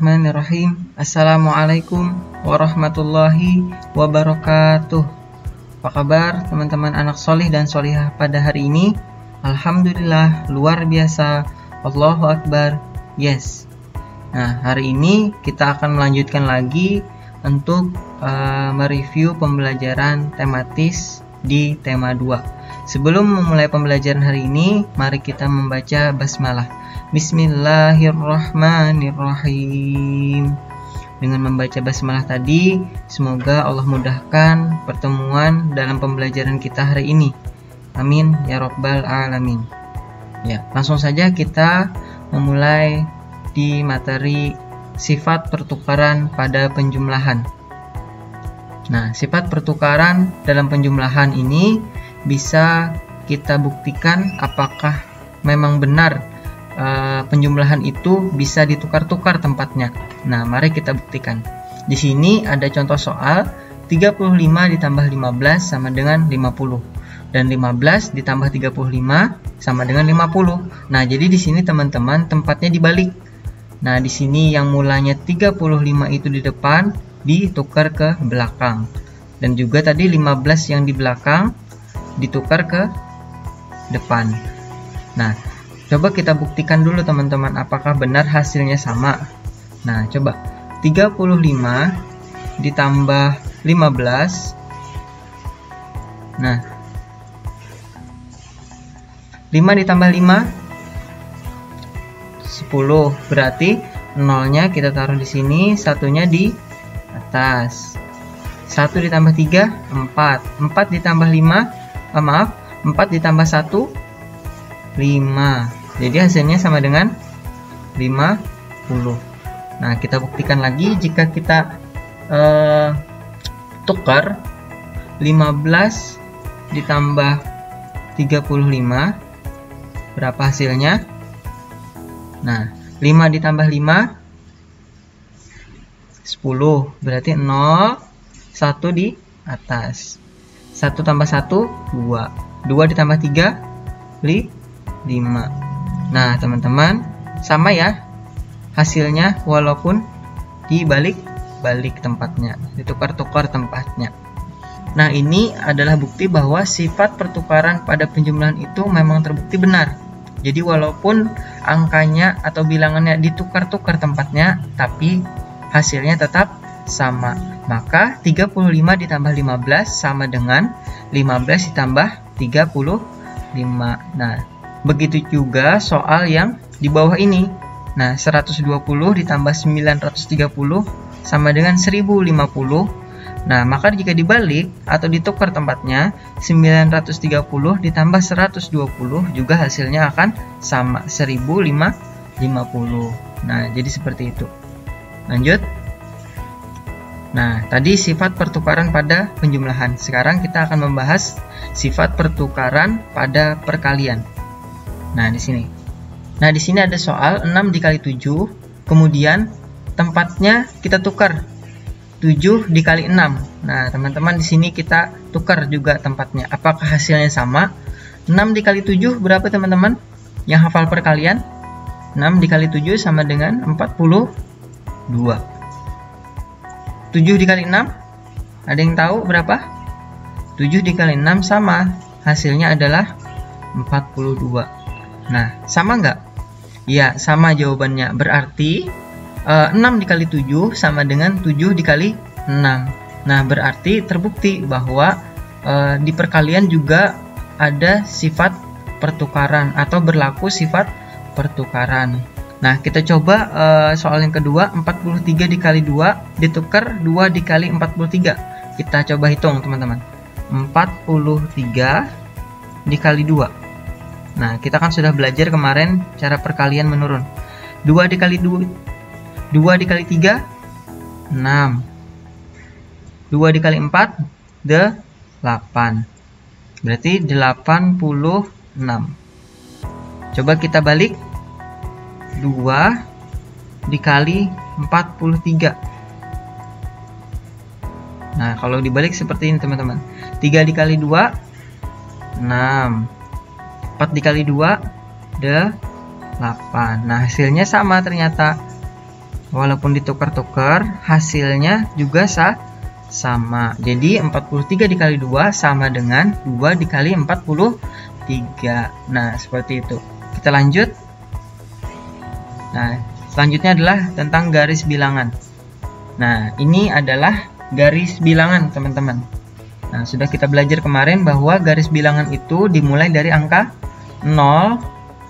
Bismillahirrahmanirrahim. Assalamualaikum warahmatullahi wabarakatuh. Apa kabar teman-teman anak solih dan solihah pada hari ini? Alhamdulillah, luar biasa. Allahu Akbar. Yes. Nah, hari ini kita akan melanjutkan lagi untuk mereview pembelajaran tematis di tema 2. Sebelum memulai pembelajaran hari ini, mari kita membaca basmalah. Bismillahirrahmanirrahim. Dengan membaca basmalah tadi, semoga Allah mudahkan pertemuan dalam pembelajaran kita hari ini. Amin ya rabbal alamin. Ya, langsung saja kita memulai di materi sifat pertukaran pada penjumlahan. Nah, sifat pertukaran dalam penjumlahan ini bisa kita buktikan apakah memang benar penjumlahan itu bisa ditukar-tukar tempatnya. Nah, mari kita buktikan. Di sini ada contoh soal 35 ditambah 15 sama dengan 50 dan 15 ditambah 35 sama dengan 50. Nah, jadi di sini teman-teman tempatnya dibalik. Nah, di sini yang mulanya 35 itu di depan ditukar ke belakang. Dan juga tadi 15 yang di belakang ditukar ke depan. Nah, coba kita buktikan dulu teman-teman apakah benar hasilnya sama. Nah, coba 35 ditambah 15. Nah, 5 ditambah 5 10. Berarti nolnya kita taruh di sini, satunya di atas. 1 ditambah 3 4. 4 ditambah 5 4 ditambah 1 5. Jadi hasilnya sama dengan 50. Nah, kita buktikan lagi jika kita tukar 15 ditambah 35, berapa hasilnya? Nah, 5 ditambah 5 10, berarti 0, 1 di atas. 1 tambah 1 2. 2 ditambah 3 5. Nah, teman-teman, sama ya hasilnya walaupun dibalik-balik tempatnya, ditukar-tukar tempatnya. Nah, ini adalah bukti bahwa sifat pertukaran pada penjumlahan itu memang terbukti benar. Jadi walaupun angkanya atau bilangannya ditukar-tukar tempatnya, tapi hasilnya tetap sama. Maka 35 ditambah 15 sama dengan 15 ditambah 35. Nah, begitu juga soal yang di bawah ini. Nah, 120 ditambah 930 sama dengan 1050. Nah, maka jika dibalik atau ditukar tempatnya, 930 ditambah 120 juga hasilnya akan sama, 1050. Nah, jadi seperti itu. Lanjut. Nah, tadi sifat pertukaran pada penjumlahan. Sekarang kita akan membahas sifat pertukaran pada perkalian. Nah, di sini. Nah, di sini ada soal 6 dikali 7, kemudian tempatnya kita tukar 7 dikali 6. Nah, teman-teman di sini kita tukar juga tempatnya. Apakah hasilnya sama? 6 dikali 7 berapa teman-teman? Yang hafal perkalian? 6 dikali 7 sama dengan 42. 7 dikali 6? Ada yang tahu berapa? 7 dikali 6 sama. Hasilnya adalah 42. Nah, sama nggak? Ya, sama jawabannya. Berarti 6 dikali 7 sama dengan 7 dikali 6. Nah, berarti terbukti bahwa di perkalian juga ada sifat pertukaran atau berlaku sifat pertukaran. Nah, kita coba soal yang kedua, 43 dikali 2 ditukar 2 dikali 43. Kita coba hitung teman-teman. 43 dikali 2. Nah, kita kan sudah belajar kemarin cara perkalian menurun. 2 dikali 2, 2 dikali 3, 6. 2 dikali 4, 8. Berarti 86. Coba kita balik. 2 dikali 43. Nah, kalau dibalik seperti ini teman-teman. 3 dikali 2, 6. 4 dikali 2, 8. Nah, hasilnya sama ternyata. walaupun ditukar-tukar hasilnya juga sama. Jadi 43 dikali 2 sama dengan 2 dikali 43. Nah, seperti itu. Kita lanjut. Nah, selanjutnya adalah tentang garis bilangan. Nah, ini adalah garis bilangan, teman-teman. Nah, sudah kita belajar kemarin bahwa garis bilangan itu dimulai dari angka 0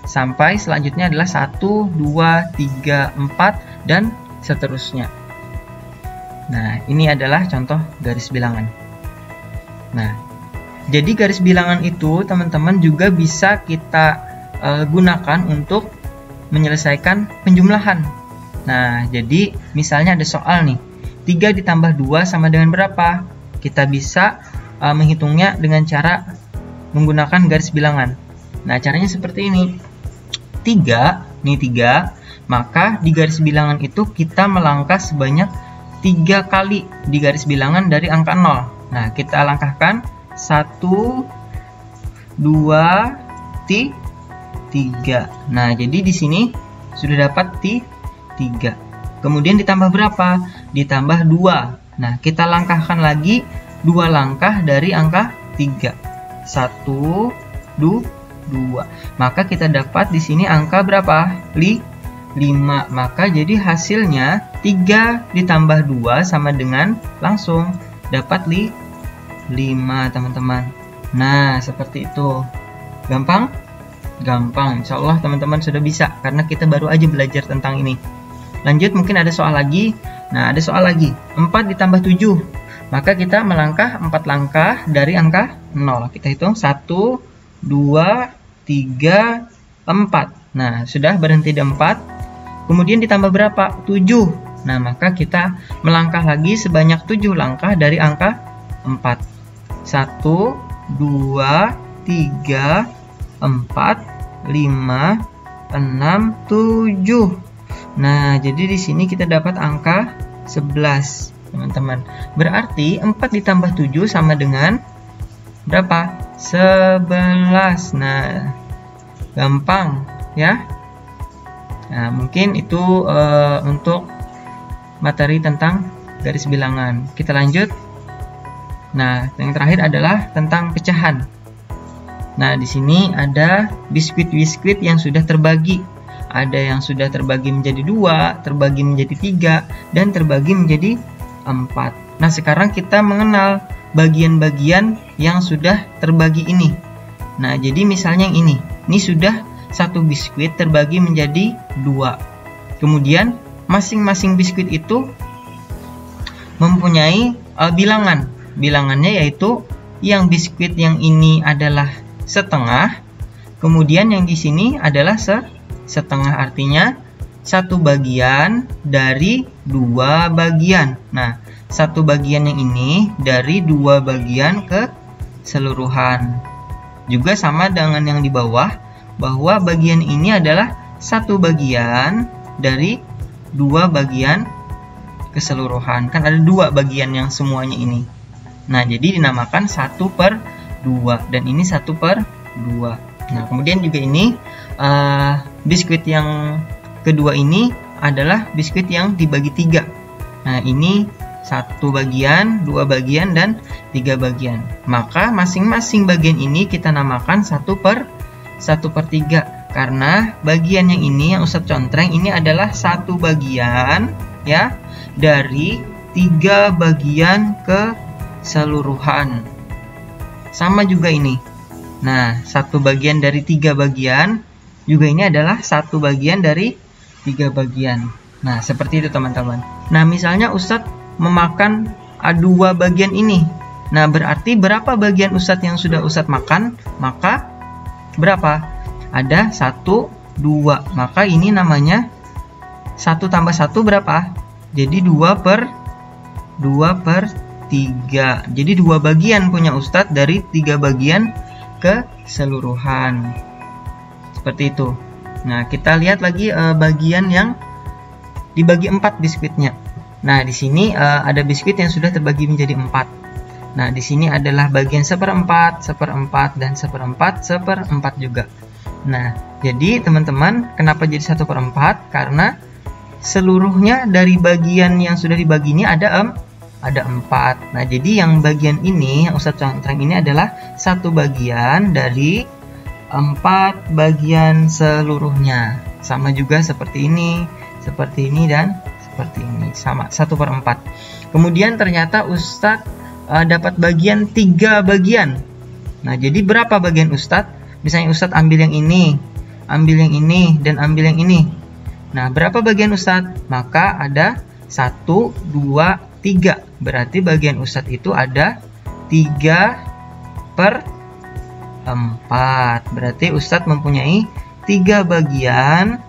sampai selanjutnya adalah 1, 2, 3, 4, dan seterusnya. Nah, ini adalah contoh garis bilangan. Nah, jadi garis bilangan itu teman-teman juga bisa kita gunakan untuk menyelesaikan penjumlahan. Nah, jadi misalnya ada soal nih, 3 ditambah 2 sama dengan berapa? Kita bisa menghitungnya dengan cara menggunakan garis bilangan. Nah, caranya seperti ini. 3, maka di garis bilangan itu kita melangkah sebanyak 3 kali di garis bilangan dari angka 0. Nah, kita langkahkan 1, 2, 3. Nah, jadi di sini sudah dapat 3. Kemudian ditambah berapa? Ditambah 2. Nah, kita langkahkan lagi 2 langkah dari angka 3. 1, 2. Maka kita dapat di sini angka berapa? 5. Maka jadi hasilnya 3 ditambah 2 sama dengan langsung dapat 5, teman-teman. Nah, seperti itu. Gampang? Gampang. Insya Allah teman-teman sudah bisa karena kita baru aja belajar tentang ini. Lanjut, mungkin ada soal lagi. Nah, ada soal lagi. 4 ditambah 7. Maka kita melangkah 4 langkah dari angka 0. Kita hitung 1, 2, 3, 4. Nah, sudah berhenti di 4. Kemudian ditambah berapa? 7. Nah, maka kita melangkah lagi sebanyak 7 langkah dari angka 4. 1, 2, 3, 4, 5, 6, 7. Nah, jadi di sini kita dapat angka 11, teman-teman. Berarti 4 ditambah 7 sama dengan berapa? 11. Nah, gampang ya. Nah, mungkin itu untuk materi tentang garis bilangan. Kita lanjut. Nah, yang terakhir adalah tentang pecahan. Nah, di sini ada biskuit-biskuit yang sudah terbagi. Ada yang sudah terbagi menjadi 2, terbagi menjadi 3, dan terbagi menjadi 4. Nah, sekarang kita mengenal bagian-bagian yang sudah terbagi ini. Nah, jadi misalnya yang ini. Ini sudah satu biskuit terbagi menjadi 2. Kemudian masing-masing biskuit itu mempunyai bilangan. Bilangannya yaitu yang biskuit yang ini adalah setengah, kemudian yang di sini adalah setengah, artinya satu bagian dari 2 bagian. Nah, satu bagian yang ini dari 2 bagian keseluruhan. Juga sama dengan yang di bawah, bahwa bagian ini adalah satu bagian dari 2 bagian keseluruhan. Kan ada 2 bagian yang semuanya ini. Nah, jadi dinamakan 1/2 dan ini 1/2. Nah, kemudian juga ini biskuit yang kedua ini adalah biskuit yang dibagi 3. Nah, ini 1 bagian, 2 bagian, dan 3 bagian. Maka masing-masing bagian ini kita namakan 1/3 karena bagian yang ini yang Ustadz contreng ini adalah 1 bagian ya dari 3 bagian keseluruhan. Sama juga ini. Nah, 1 bagian dari 3 bagian juga ini adalah 1 bagian dari 3 bagian. Nah, seperti itu teman-teman. Nah, misalnya Ustadz memakan 2 bagian ini. Nah, berarti berapa bagian Ustadz yang sudah Ustadz makan? Maka berapa? Ada 1, 2. Maka ini namanya 1 tambah 1 berapa? Jadi 2/3. Jadi 2 bagian punya Ustadz dari 3 bagian keseluruhan. Seperti itu. Nah, kita lihat lagi bagian yang dibagi 4 biskuitnya. Nah, di sini ada biskuit yang sudah terbagi menjadi 4. Nah, di sini adalah bagian 1/4, 1/4, dan 1/4, 1/4 juga. Nah, jadi teman-teman, kenapa jadi 1/4? Karena seluruhnya dari bagian yang sudah dibagi ini ada 4. Nah, jadi yang bagian ini, yang Ustadz contohkan ini adalah satu bagian dari 4 bagian seluruhnya. Sama juga seperti ini, dan seperti ini. Sama, 1/4. Kemudian ternyata Ustadz dapat bagian 3 bagian. Nah, jadi berapa bagian Ustadz? Misalnya Ustadz ambil yang ini, dan ambil yang ini. Nah, berapa bagian Ustadz? Maka ada 1, 2, 3. Berarti bagian Ustadz itu ada 3/4. Berarti Ustadz mempunyai 3 bagian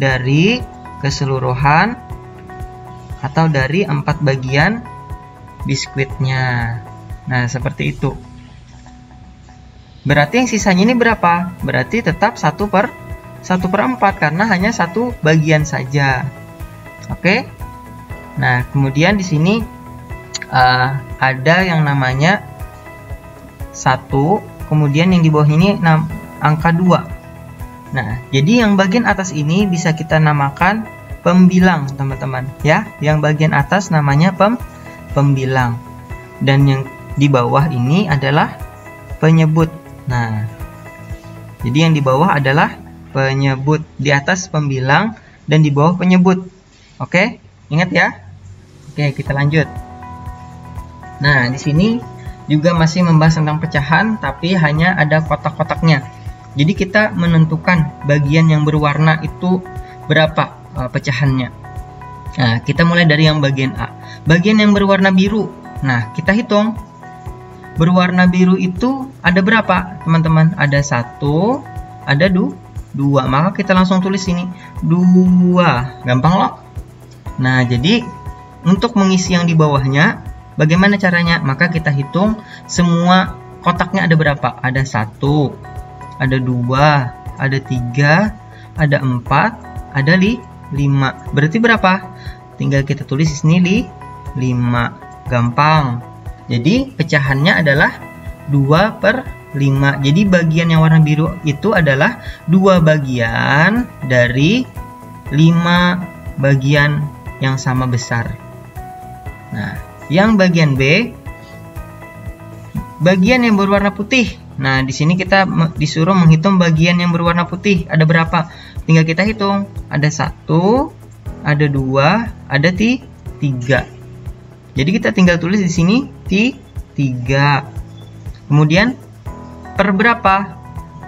dari keseluruhan atau dari 4 bagian biskuitnya. Nah, seperti itu. Berarti yang sisanya ini berapa? Berarti tetap 1/4 karena hanya satu bagian saja. Oke. Nah, kemudian di sini ada yang namanya 1, kemudian yang di bawah ini angka 2. Nah, jadi yang bagian atas ini bisa kita namakan pembilang, teman-teman, ya. Yang bagian atas namanya pembilang. Dan yang di bawah ini adalah penyebut. Nah, jadi yang di bawah adalah penyebut, di atas pembilang dan di bawah penyebut. Oke, ingat ya. Oke, kita lanjut. Nah, di sini juga masih membahas tentang pecahan, tapi hanya ada kotak-kotaknya. Jadi kita menentukan bagian yang berwarna itu berapa pecahannya. Nah, kita mulai dari yang bagian A. Bagian yang berwarna biru. Nah, kita hitung. Berwarna biru itu ada berapa, teman-teman? Ada 1, ada 2. Maka kita langsung tulis ini 2. Gampang loh. Nah, jadi untuk mengisi yang di bawahnya, bagaimana caranya? Maka kita hitung semua kotaknya ada berapa? Ada 1, ada 2, ada 3, ada 4, ada 5. Berarti berapa? Tinggal kita tulis di sini 5. Gampang. Jadi pecahannya adalah 2/5. Jadi bagian yang warna biru itu adalah 2 bagian dari 5 bagian yang sama besar. Nah, yang bagian B, bagian yang berwarna putih. Nah, di sini kita disuruh menghitung bagian yang berwarna putih. Ada berapa? Tinggal kita hitung. Ada 1, ada 2, ada 3. Jadi kita tinggal tulis di sini 3. Kemudian per berapa?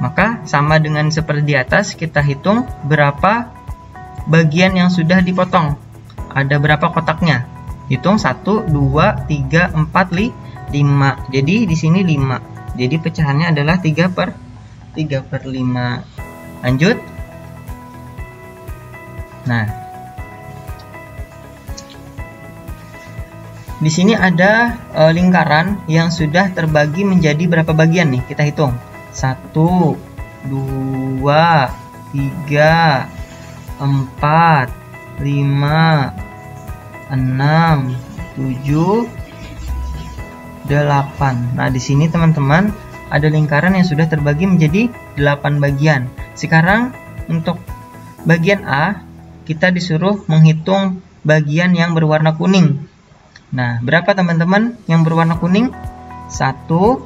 Maka sama dengan seperti di atas, kita hitung berapa bagian yang sudah dipotong. Ada berapa kotaknya? Hitung 1, 2, 3, 4, 5. Jadi di sini 5. Jadi pecahannya adalah 3/5. Lanjut. Nah, di sini ada lingkaran yang sudah terbagi menjadi berapa bagian nih? Kita hitung. 1, 2, 3, 4, 5, 6, 7, 8. Nah, di sini teman-teman ada lingkaran yang sudah terbagi menjadi 8 bagian. Sekarang untuk bagian A, kita disuruh menghitung bagian yang berwarna kuning. Nah, berapa teman-teman yang berwarna kuning? 1,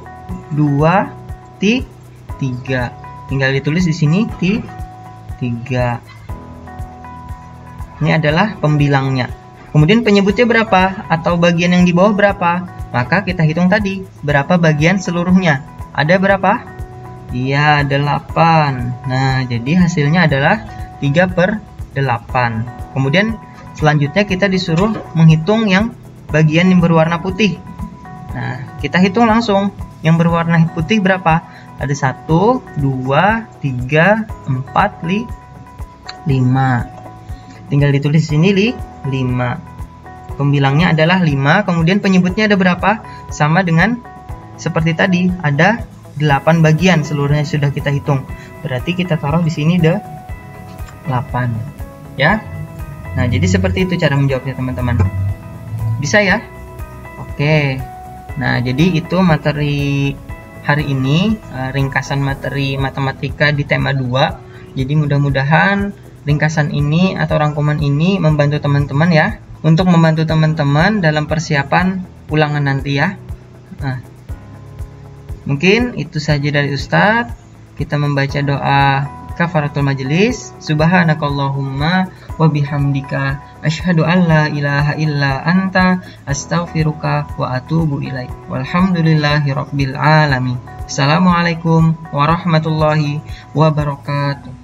2, 3. Tinggal ditulis di sini 3. Ini adalah pembilangnya. Kemudian penyebutnya berapa? Atau bagian yang di bawah berapa? Maka kita hitung tadi, berapa bagian seluruhnya? Ada berapa? Iya, 8. Nah, jadi hasilnya adalah 3/8. Kemudian selanjutnya kita disuruh menghitung yang bagian yang berwarna putih. Nah, kita hitung langsung. Yang berwarna putih berapa? Ada 1, 2, 3, 4, 5. Tinggal ditulis di sini 5. Pembilangnya adalah 5. Kemudian penyebutnya ada berapa? Sama dengan seperti tadi, ada 8 bagian seluruhnya sudah kita hitung. Berarti kita taruh di sini 8. Ya. Nah, jadi seperti itu cara menjawabnya, teman-teman. Bisa ya? Oke. Nah, jadi itu materi hari ini, ringkasan materi matematika di tema 2. Jadi mudah-mudahan ringkasan ini atau rangkuman ini membantu teman-teman ya, untuk membantu teman-teman dalam persiapan ulangan nanti ya. Nah, mungkin itu saja dari Ustadz. Kita membaca doa kafaratul majelis. Subhanakallahumma wa bihamdika asyhadu an la ilaha illa anta astaghfiruka wa atubu ilaik. Walhamdulillahi rabbil alamin. Assalamualaikum warahmatullahi wabarakatuh.